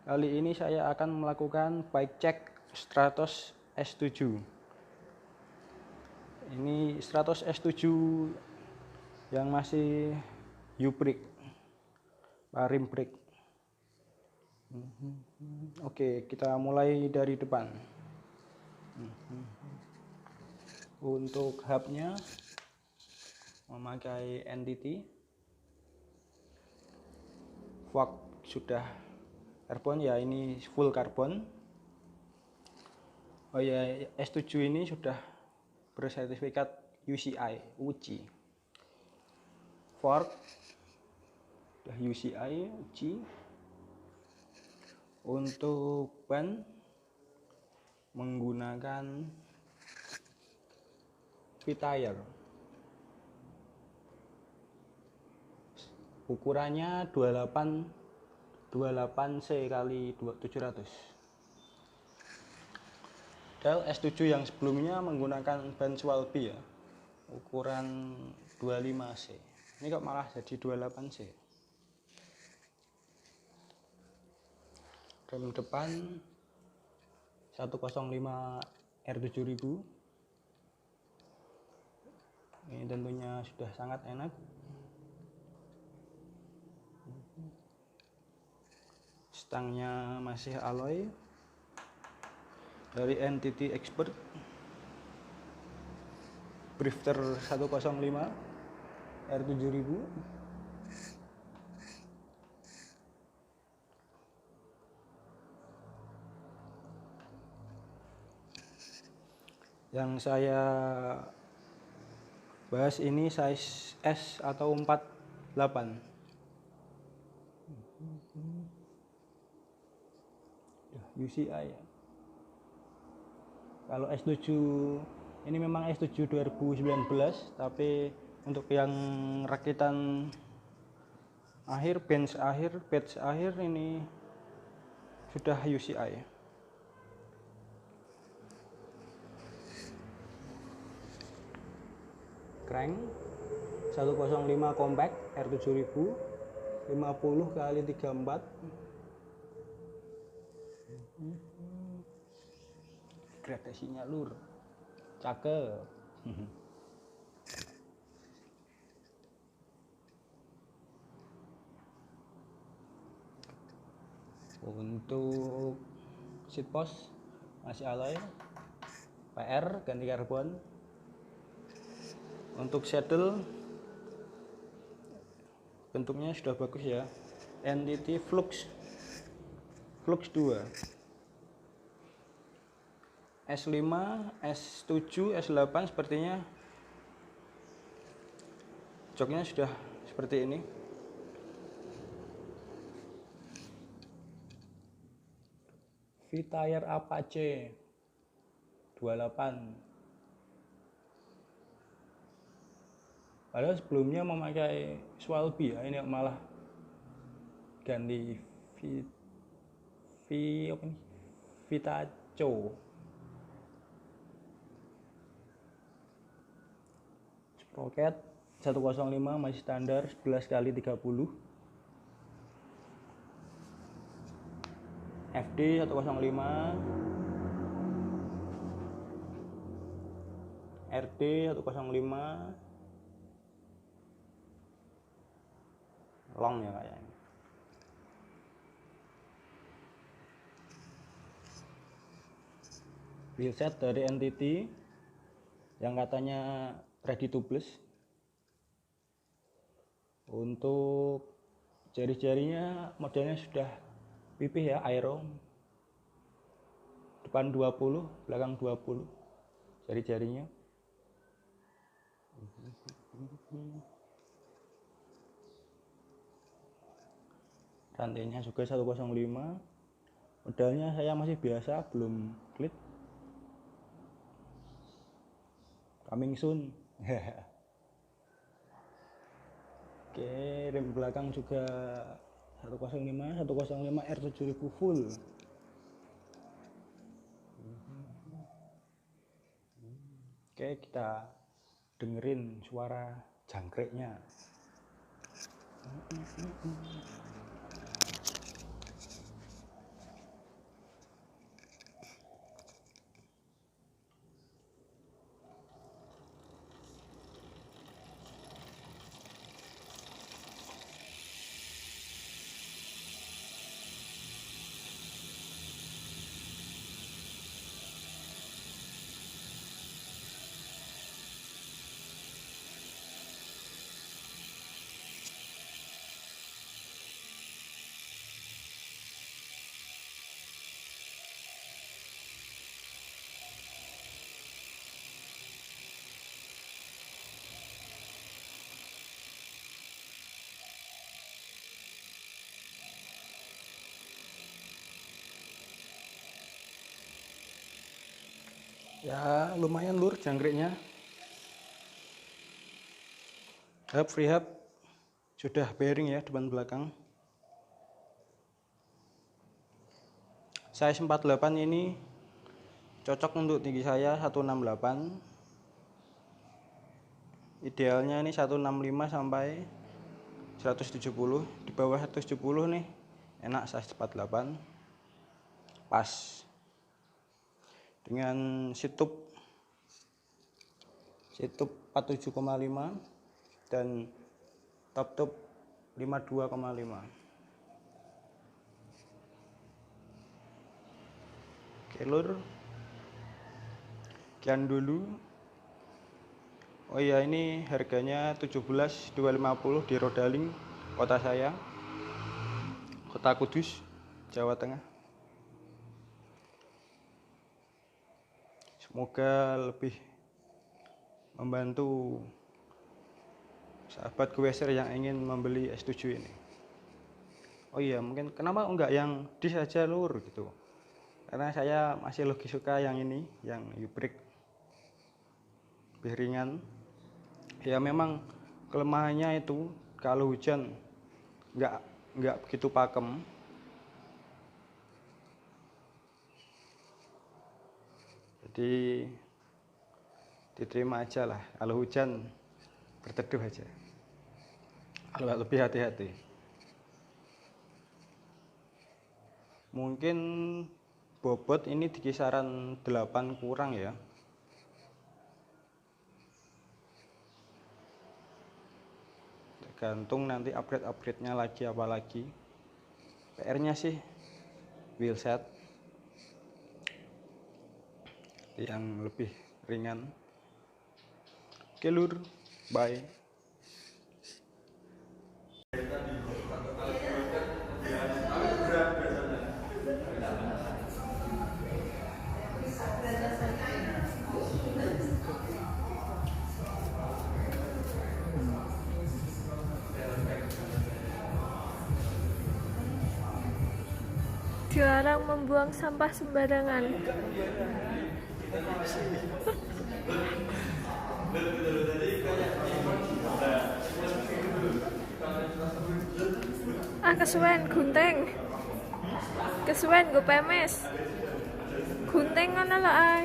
Kali ini saya akan melakukan bike check Stratos S7. Ini Stratos S7 yang masih U-brake, rim brake. Oke, kita mulai dari depan. Untuk hubnya memakai NTT, fork sudah karbon ya, ini full karbon. Oh ya, S7 ini sudah bersertifikat UCI. Fork sudah UCI, uji. Untuk ban menggunakan V-Tire. Ukurannya 28C kali 700. Del S7 yang sebelumnya menggunakan ban Schwalbe ya, ukuran 25C. Ini kok malah jadi 28C. Rem depan 105 R7000. Ini tentunya sudah sangat enak. Stangnya masih alloy dari NTT Expert. Drifter 105 R7000. Yang saya bahas ini size S atau 48. UCI ya. Kalau S7 ini memang S7 2019, tapi untuk yang rakitan akhir, batch akhir ini sudah UCI. Crank 105 compact R7000 50 kali 34. Gradasinya lur, cakep. Untuk seat post masih alloy, PR ganti karbon. Untuk saddle bentuknya sudah bagus ya, NTT Flux 2. S5, S7, S8 sepertinya joknya sudah seperti ini. V-Tire Apache 28. Padahal sebelumnya memakai Schwalbe ya, ini malah ganti Vitaco. Sprocket 105 masih standar 11 kali 30. FD 105, RD 105, long ya kayaknya. Wheelset dari NTT yang katanya ready to blast. Untuk jari-jarinya modelnya sudah pipih ya, aero. Depan 20, belakang 20 jari-jarinya. Rantainya juga 105. Modalnya saya masih biasa, belum klik. Coming soon. Oke, rem belakang juga 105 R7000 full. Oke, kita dengerin suara jangkriknya. Ya lumayan lur jangkriknya. Hub free hub sudah bearing ya depan belakang. Size 48 ini cocok untuk tinggi saya 168. Idealnya ini 165 sampai 170. Di bawah 170 nih enak size 48. Pas. Dengan situp 47,5 dan top 52,5. Oke lur, sekian dulu. Oh iya, ini harganya 17.250 di Rodaling, kota saya, kota Kudus, Jawa Tengah. Semoga lebih membantu sahabat Goeser yang ingin membeli S7 ini. Oh iya, mungkin kenapa enggak yang disk aja lur gitu. Karena saya masih lebih suka yang ini, yang hybrid, lebih ringan. Ya memang kelemahannya itu kalau hujan enggak begitu pakem. Jadi diterima aja lah, kalau hujan berteduh aja, kalau lebih hati-hati. Mungkin bobot ini di kisaran 8 kurang ya. Tergantung nanti upgrade-nya lagi apa lagi. PR-nya sih wheelset yang lebih ringan. Oke lur, bye. Dilarang membuang sampah sembarangan. Kesuwen gunting. Kesuwen gue pemes. Gunting ngono lho ae.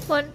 Pun